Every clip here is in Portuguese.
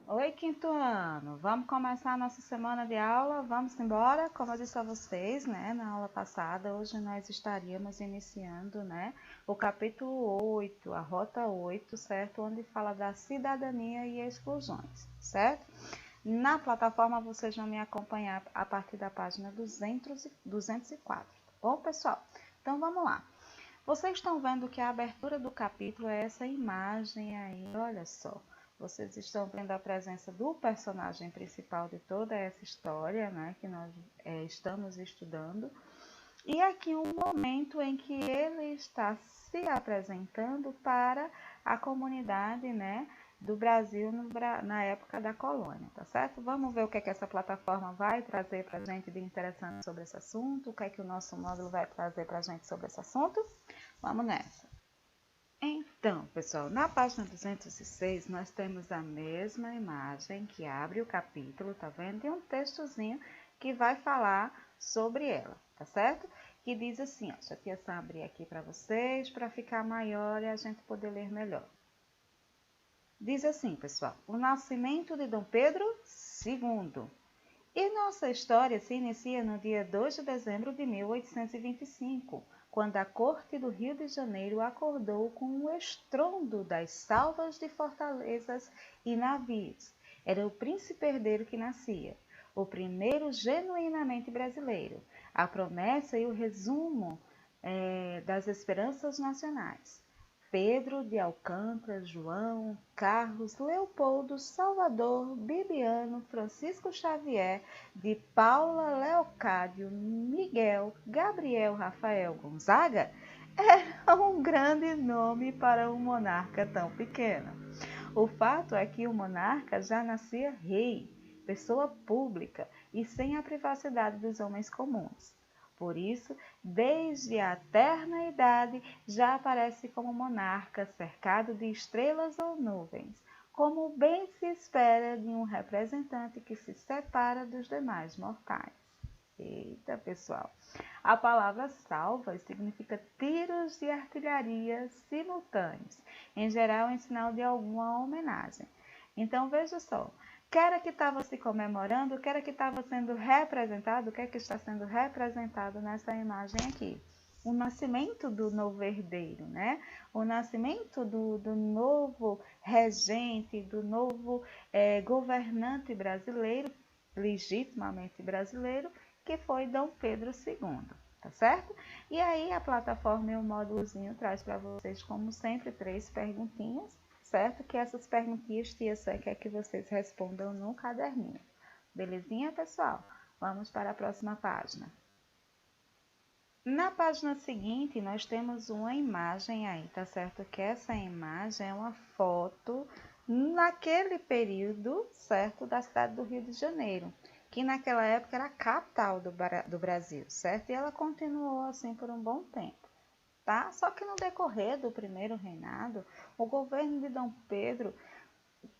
Oi, quinto ano! Vamos começar a nossa semana de aula? Vamos embora? Como eu disse a vocês, né, na aula passada, hoje nós estaríamos iniciando, né, o capítulo 8, a rota 8, certo? Onde fala da cidadania e exclusões, certo? Na plataforma vocês vão me acompanhar a partir da página 204, tá bom, pessoal? Então vamos lá. Vocês estão vendo que a abertura do capítulo é essa imagem aí, olha só. Vocês estão vendo a presença do personagem principal de toda essa história, né, que nós estamos estudando. E aqui um momento em que ele está se apresentando para a comunidade, né, do Brasil na época da colônia, tá certo? Vamos ver o que é que essa plataforma vai trazer para a gente de interessante sobre esse assunto, o que é que o nosso módulo vai trazer para a gente sobre esse assunto. Vamos nessa! Então, pessoal, na página 206 nós temos a mesma imagem que abre o capítulo, tá vendo? E um textozinho que vai falar sobre ela, tá certo? Que diz assim, ó, deixa a tia Sam abrir aqui para vocês, para ficar maior e a gente poder ler melhor. Diz assim, pessoal, o nascimento de Dom Pedro II. E nossa história se inicia no dia 2 de dezembro de 1825, quando a corte do Rio de Janeiro acordou com o estrondo das salvas de fortalezas e navios. Era o príncipe herdeiro que nascia, o primeiro genuinamente brasileiro, a promessa e o resumo das esperanças nacionais. Pedro de Alcântara, João, Carlos, Leopoldo, Salvador, Bibiano, Francisco Xavier, de Paula, Leocádio, Miguel, Gabriel, Rafael, Gonzaga, era um grande nome para um monarca tão pequeno. O fato é que o monarca já nascia rei, pessoa pública e sem a privacidade dos homens comuns. Por isso, desde a terna idade, já aparece como monarca, cercado de estrelas ou nuvens, como bem se espera de um representante que se separa dos demais mortais. Eita, pessoal! A palavra salvas significa tiros de artilharia simultâneos, em geral em sinal de alguma homenagem. Então, veja só. Quer que estava se comemorando, quer que estava sendo representado, o que é que está sendo representado nessa imagem aqui? O nascimento do novo herdeiro, né? O nascimento do novo regente, do novo governante brasileiro, legitimamente brasileiro, que foi Dom Pedro II, tá certo? E aí a plataforma e o módulozinho traz para vocês, como sempre, 3 perguntinhas, certo? Que essas perguntinhas tia Sam quer que vocês respondam no caderninho. Belezinha, pessoal? Vamos para a próxima página. Na página seguinte, nós temos uma imagem aí, tá certo? Que essa imagem é uma foto naquele período, certo? Da cidade do Rio de Janeiro, que naquela época era a capital do Brasil, certo? E ela continuou assim por um bom tempo. Tá? Só que no decorrer do primeiro reinado, o governo de Dom Pedro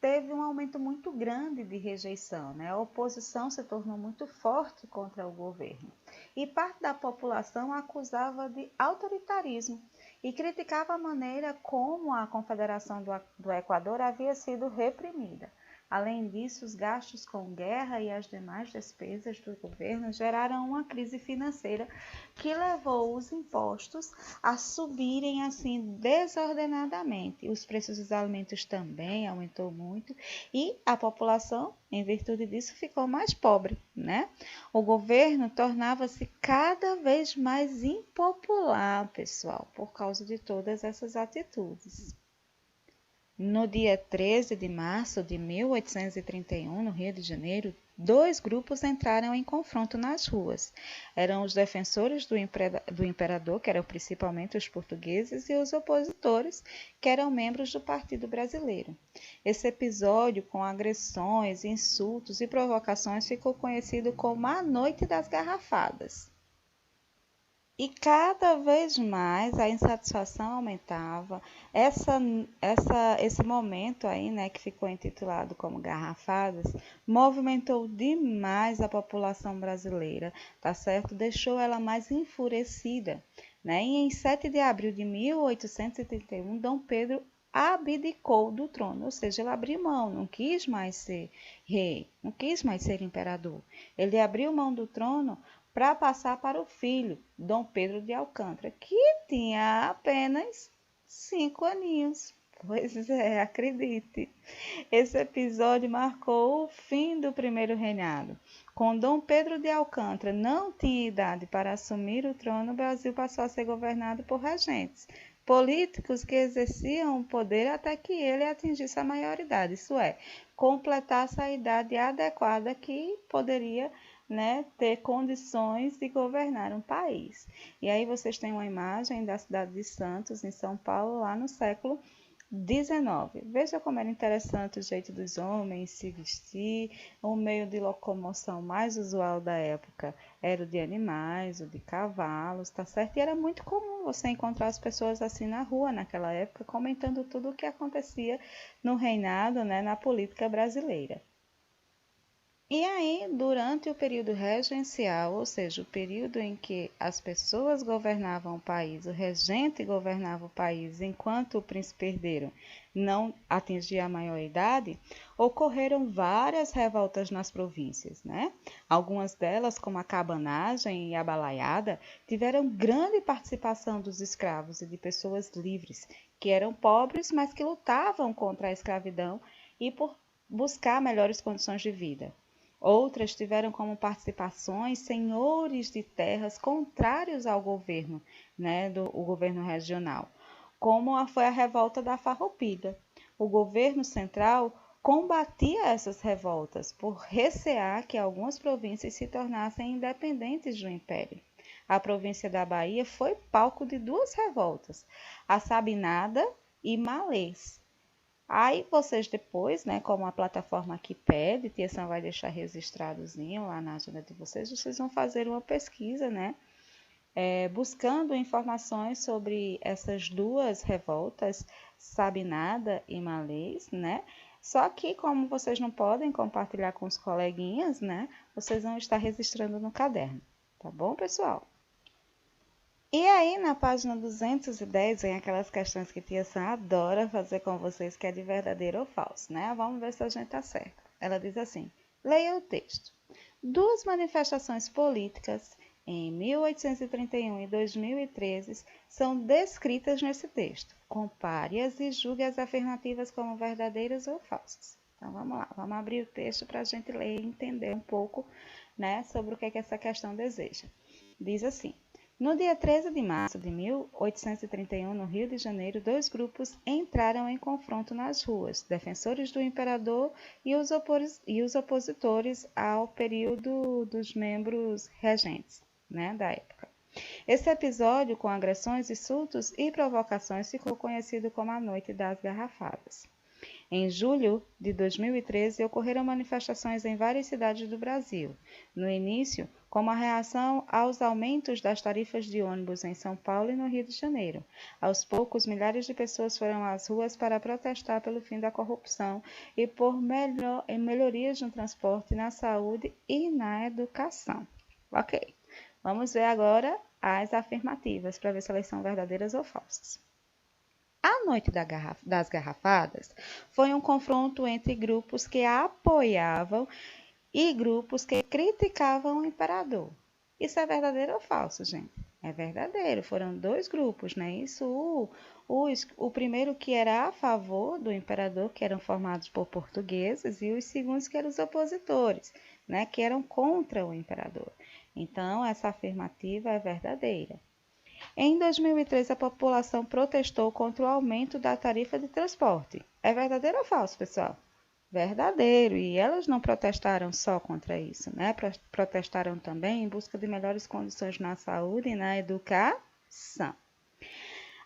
teve um aumento muito grande de rejeição, né? A oposição se tornou muito forte contra o governo. E parte da população acusava de autoritarismo e criticava a maneira como a Confederação do Equador havia sido reprimida. Além disso, os gastos com guerra e as demais despesas do governo geraram uma crise financeira que levou os impostos a subirem assim desordenadamente. Os preços dos alimentos também aumentou muito e a população, em virtude disso, ficou mais pobre, né? O governo tornava-se cada vez mais impopular, pessoal, por causa de todas essas atitudes. No dia 13 de março de 1831, no Rio de Janeiro, 2 grupos entraram em confronto nas ruas. Eram os defensores do imperador, que eram principalmente os portugueses, e os opositores, que eram membros do Partido Brasileiro. Esse episódio, com agressões, insultos e provocações, ficou conhecido como a Noite das Garrafadas. E cada vez mais a insatisfação aumentava. Esse momento aí, né, que ficou intitulado como Garrafadas, movimentou demais a população brasileira, tá certo? Deixou ela mais enfurecida, né? E em 7 de abril de 1831, Dom Pedro abdicou do trono, ou seja, ele abriu mão, não quis mais ser rei, não quis mais ser imperador. Ele abriu mão do trono para passar para o filho, Dom Pedro de Alcântara, que tinha apenas 5 aninhos. Pois é, acredite. Esse episódio marcou o fim do primeiro reinado. Com Dom Pedro de Alcântara não tinha idade para assumir o trono, o Brasil passou a ser governado por regentes, políticos que exerciam o poder até que ele atingisse a maioridade, isso é, completasse a idade adequada que poderia, né, ter condições de governar um país. E aí vocês têm uma imagem da cidade de Santos, em São Paulo, lá no século 19. Veja como era interessante o jeito dos homens se vestir. O meio de locomoção mais usual da época era o de animais, o de cavalos, tá certo? E era muito comum você encontrar as pessoas assim na rua naquela época, comentando tudo o que acontecia no reinado, né, na política brasileira. E aí, durante o período regencial, ou seja, o período em que as pessoas governavam o país, o regente governava o país, enquanto o príncipe herdeiro não atingia a maioridade, ocorreram várias revoltas nas províncias, né? Algumas delas, como a cabanagem e a balaiada, tiveram grande participação dos escravos e de pessoas livres, que eram pobres, mas que lutavam contra a escravidão e por buscar melhores condições de vida. Outras tiveram como participações senhores de terras contrários ao governo, né, o governo regional, como foi a revolta da Farroupilha. O governo central combatia essas revoltas por recear que algumas províncias se tornassem independentes do império. A província da Bahia foi palco de duas revoltas, a Sabinada e Malês. Aí vocês depois, né, como a plataforma aqui pede, Tiação vai deixar registradozinho lá na agenda de vocês vão fazer uma pesquisa, né, buscando informações sobre essas duas revoltas, Sabinada e Malês, né, só que como vocês não podem compartilhar com os coleguinhas, né, vocês vão estar registrando no caderno, tá bom, pessoal? E aí, na página 210, vem aquelas questões que Tia Sam adora fazer com vocês, que é de verdadeiro ou falso, né? Vamos ver se a gente tá certo. Ela diz assim: leia o texto. Duas manifestações políticas em 1831 e 2013 são descritas nesse texto. Compare-as e julgue as afirmativas como verdadeiras ou falsas. Então vamos lá, vamos abrir o texto para a gente ler e entender um pouco, né, sobre o que essa questão deseja. Diz assim: no dia 13 de março de 1831, no Rio de Janeiro, dois grupos entraram em confronto nas ruas, defensores do imperador e os opositores ao período dos membros regentes, né, da época. Esse episódio, com agressões, insultos e provocações, ficou conhecido como a Noite das Garrafadas. Em julho de 2013, ocorreram manifestações em várias cidades do Brasil. No início, como a reação aos aumentos das tarifas de ônibus em São Paulo e no Rio de Janeiro. Aos poucos, milhares de pessoas foram às ruas para protestar pelo fim da corrupção e por melhorias no transporte, na saúde e na educação. Ok, vamos ver agora as afirmativas para ver se elas são verdadeiras ou falsas. A Noite das Garrafadas foi um confronto entre grupos que apoiavam e grupos que criticavam o imperador. Isso é verdadeiro ou falso, gente? É verdadeiro. Foram dois grupos, né? Isso, o primeiro que era a favor do imperador, que eram formados por portugueses, e os segundos que eram os opositores, né? Que eram contra o imperador. Então, essa afirmativa é verdadeira. Em 2003, a população protestou contra o aumento da tarifa de transporte. É verdadeiro ou falso, pessoal? Verdadeiro. E elas não protestaram só contra isso, né? Protestaram também em busca de melhores condições na saúde e na educação.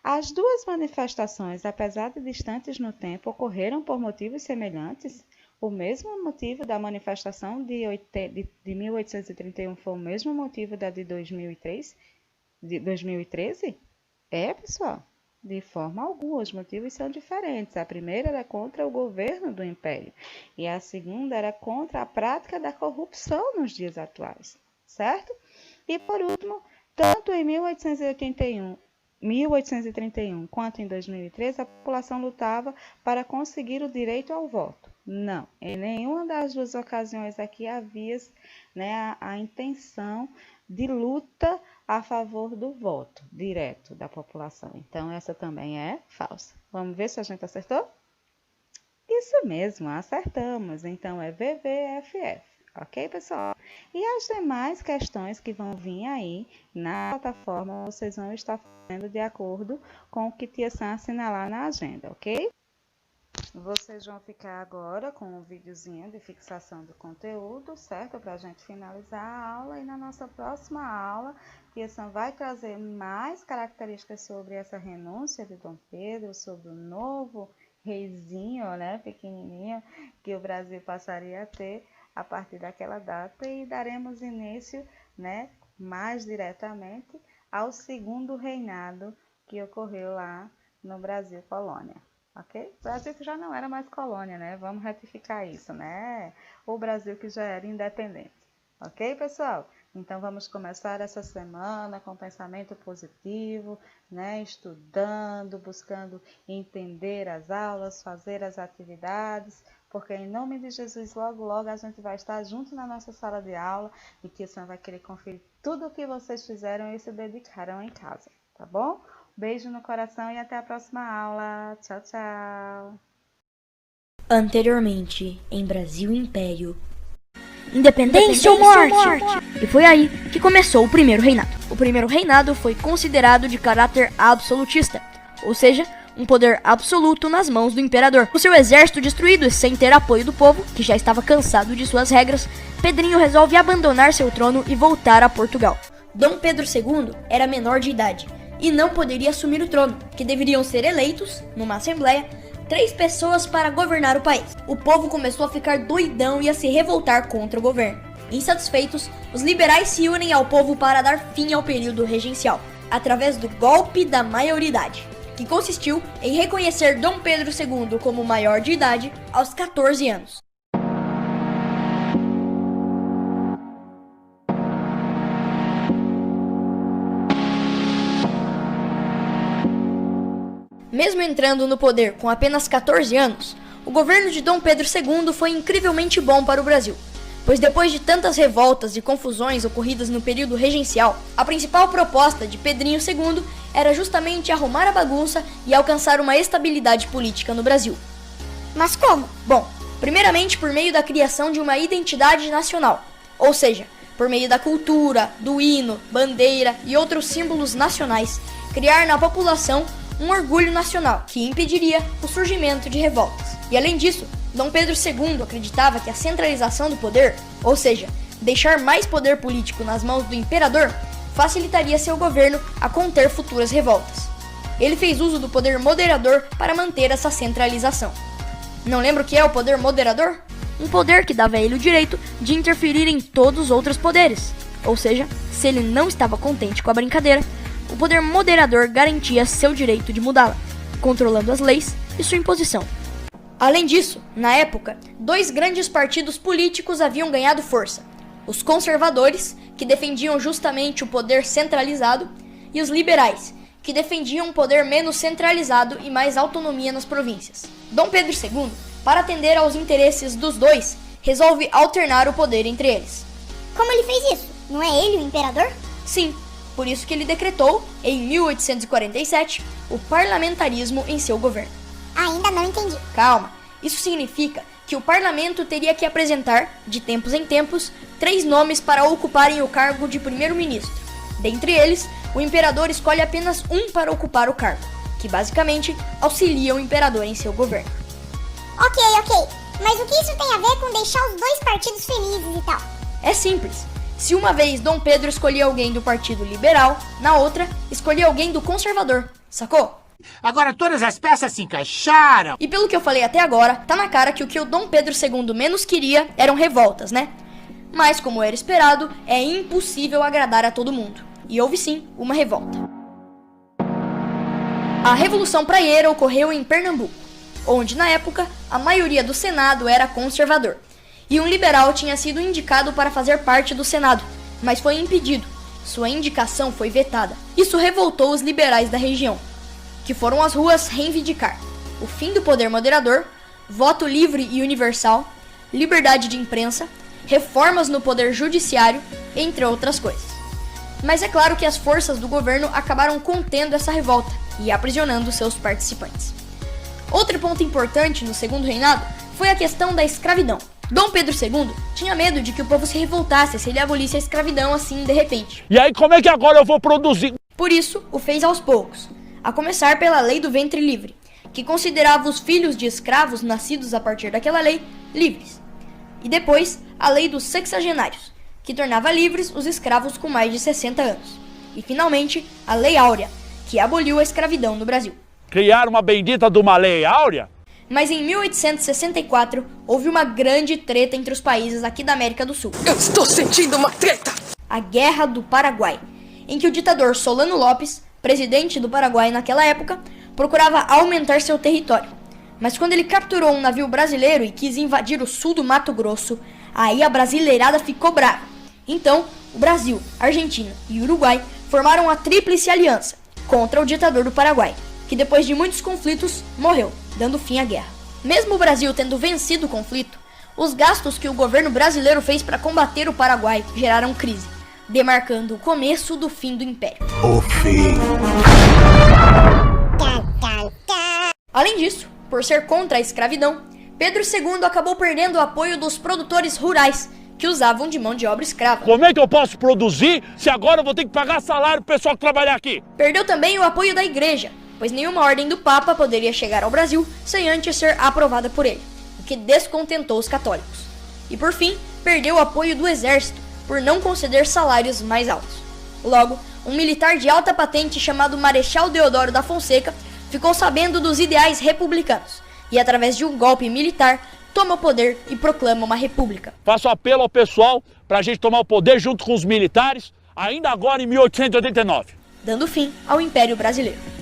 As duas manifestações, apesar de distantes no tempo, ocorreram por motivos semelhantes. O mesmo motivo da manifestação de 1831 foi o mesmo motivo da de 2003? de 2013? É, pessoal, de forma alguma, os motivos são diferentes. A primeira era contra o governo do Império e a segunda era contra a prática da corrupção nos dias atuais, certo? E por último, tanto em 1831 quanto em 2013, a população lutava para conseguir o direito ao voto. Não, em nenhuma das duas ocasiões aqui havia, né, a intenção de luta a favor do voto direto da população. Então, essa também é falsa. Vamos ver se a gente acertou? Isso mesmo, acertamos. Então, é VVFF. Ok, pessoal? E as demais questões que vão vir aí na plataforma, vocês vão estar fazendo de acordo com o que Tia Sam assinalar na agenda, ok? Vocês vão ficar agora com um videozinho de fixação do conteúdo, certo? Para a gente finalizar a aula. E na nossa próxima aula, Tia Sam vai trazer mais características sobre essa renúncia de Dom Pedro, sobre o novo reizinho, né, pequenininho, que o Brasil passaria a ter a partir daquela data, e daremos início, né, mais diretamente ao segundo reinado que ocorreu lá no Brasil colônia, ok? O Brasil que já não era mais colônia, né? Vamos retificar isso, né? O Brasil que já era independente, ok, pessoal? Então, vamos começar essa semana com pensamento positivo, né? Estudando, buscando entender as aulas, fazer as atividades, porque em nome de Jesus, logo, logo a gente vai estar junto na nossa sala de aula e Tia Sam vai querer conferir tudo o que vocês fizeram e se dedicaram em casa, tá bom? Beijo no coração e até a próxima aula. Tchau, tchau. Anteriormente, em Brasil Império. Independência ou morte! E foi aí que começou o primeiro reinado. O primeiro reinado foi considerado de caráter absolutista, ou seja, um poder absoluto nas mãos do imperador. Com seu exército destruído e sem ter apoio do povo, que já estava cansado de suas regras, Pedrinho resolve abandonar seu trono e voltar a Portugal. Dom Pedro II era menor de idade e não poderia assumir o trono, que deveriam ser eleitos, numa assembleia, 3 pessoas para governar o país. O povo começou a ficar doidão e a se revoltar contra o governo. Insatisfeitos, os liberais se unem ao povo para dar fim ao período regencial, através do golpe da maioridade, que consistiu em reconhecer Dom Pedro II como maior de idade aos 14 anos. Mesmo entrando no poder com apenas 14 anos, o governo de Dom Pedro II foi incrivelmente bom para o Brasil, pois depois de tantas revoltas e confusões ocorridas no período regencial, a principal proposta de Pedrinho II era justamente arrumar a bagunça e alcançar uma estabilidade política no Brasil. Mas como? Bom, primeiramente por meio da criação de uma identidade nacional, ou seja, por meio da cultura, do hino, bandeira e outros símbolos nacionais, criar na população um orgulho nacional que impediria o surgimento de revoltas. E além disso, Dom Pedro II acreditava que a centralização do poder, ou seja, deixar mais poder político nas mãos do imperador, facilitaria seu governo a conter futuras revoltas. Ele fez uso do poder moderador para manter essa centralização. Não lembra o que é o poder moderador? Um poder que dava a ele o direito de interferir em todos os outros poderes. Ou seja, se ele não estava contente com a brincadeira, o poder moderador garantia seu direito de mudá-la, controlando as leis e sua imposição. Além disso, na época, 2 grandes partidos políticos haviam ganhado força: os conservadores, que defendiam justamente o poder centralizado, e os liberais, que defendiam um poder menos centralizado e mais autonomia nas províncias. Dom Pedro II, para atender aos interesses dos dois, resolve alternar o poder entre eles. Como ele fez isso? Não é ele o imperador? Sim, por isso que ele decretou, em 1847, o parlamentarismo em seu governo. Ainda não entendi. Calma, isso significa que o parlamento teria que apresentar, de tempos em tempos, 3 nomes para ocuparem o cargo de primeiro-ministro. Dentre eles, o imperador escolhe apenas um para ocupar o cargo, que basicamente auxilia o imperador em seu governo. Ok. Mas o que isso tem a ver com deixar os 2 partidos felizes e tal? É simples. Se uma vez Dom Pedro escolhia alguém do Partido Liberal, na outra, escolhia alguém do Conservador, sacou? Agora todas as peças se encaixaram. E pelo que eu falei até agora, tá na cara que o Dom Pedro II menos queria eram revoltas, né? Mas, como era esperado, é impossível agradar a todo mundo. e houve sim uma revolta. A Revolução Praieira ocorreu em Pernambuco, onde na época a maioria do Senado era conservador, e um liberal tinha sido indicado para fazer parte do Senado, mas foi impedido. Sua indicação foi vetada. Isso revoltou os liberais da região, que foram às ruas reivindicar o fim do poder moderador, voto livre e universal, liberdade de imprensa, reformas no poder judiciário, entre outras coisas. Mas é claro que as forças do governo acabaram contendo essa revolta e aprisionando seus participantes. Outro ponto importante no segundo reinado foi a questão da escravidão. Dom Pedro II tinha medo de que o povo se revoltasse se ele abolisse a escravidão assim de repente. E aí como é que agora eu vou produzir? Por isso, o fez aos poucos, a começar pela Lei do Ventre Livre, que considerava os filhos de escravos nascidos a partir daquela lei livres. E depois, a Lei dos Sexagenários, que tornava livres os escravos com mais de 60 anos. E finalmente, a Lei Áurea, que aboliu a escravidão no Brasil. Criar uma bendita de uma lei áurea? Mas em 1864, houve uma grande treta entre os países aqui da América do Sul. Eu estou sentindo uma treta! A Guerra do Paraguai, em que o ditador Solano Lopes, presidente do Paraguai naquela época, procurava aumentar seu território. Mas quando ele capturou um navio brasileiro e quis invadir o sul do Mato Grosso, aí a brasileirada ficou brava. Então, o Brasil, Argentina e Uruguai formaram a Tríplice Aliança contra o ditador do Paraguai, que depois de muitos conflitos, morreu, dando fim à guerra. Mesmo o Brasil tendo vencido o conflito, os gastos que o governo brasileiro fez para combater o Paraguai geraram crise, demarcando o começo do fim do Império. O fim. Além disso, por ser contra a escravidão, Pedro II acabou perdendo o apoio dos produtores rurais, que usavam de mão de obra escrava. Como é que eu posso produzir se agora eu vou ter que pagar salário pro pessoal que trabalhar aqui? Perdeu também o apoio da igreja, pois nenhuma ordem do Papa poderia chegar ao Brasil sem antes ser aprovada por ele, o que descontentou os católicos. E por fim, perdeu o apoio do exército, por não conceder salários mais altos. Logo, um militar de alta patente chamado Marechal Deodoro da Fonseca ficou sabendo dos ideais republicanos e, através de um golpe militar, toma o poder e proclama uma república. Faço apelo ao pessoal pra gente tomar o poder junto com os militares, ainda agora em 1889. Dando fim ao Império Brasileiro.